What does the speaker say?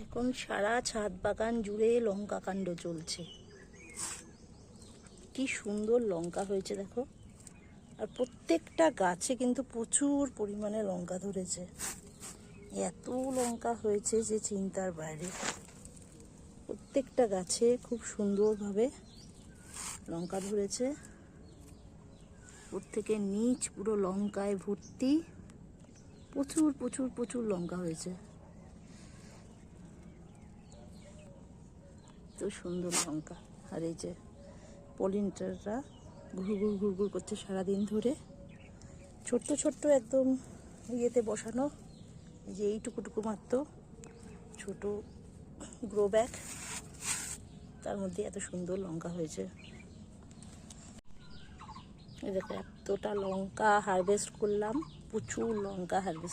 এখন সারা ছাদ বাগান জুড়ে লঙ্কা কাণ্ড চলছে। কি সুন্দর লঙ্কা হয়েছে দেখো। আর প্রত্যেকটা গাছে কিন্তু প্রচুর পরিমাণে লঙ্কা ধরেছে। এত লঙ্কা হয়েছে যে চিন্তার বাইরে। প্রত্যেকটা গাছে খুব সুন্দরভাবে লঙ্কা ধরেছে। প্রত্যেকের নিচ পুরো লঙ্কায় ভর্তি। প্রচুর প্রচুর প্রচুর লঙ্কা হয়েছে। তো সুন্দর লঙ্কা। আর এই যে পলিনেটাররা ঘুরঘুর ঘুরঘুর করছে সারাদিন ধরে। ছোট্ট ছোট্ট একদম ইয়েতে বসানো, যে এইটুকুটুকু মাত্র ছোট গ্রো ব্যাগ, তার মধ্যে এত সুন্দর লঙ্কা হয়েছে। এই দেখো এতটা লঙ্কা হারভেস্ট করলাম, প্রচুর লঙ্কা হারভেস্ট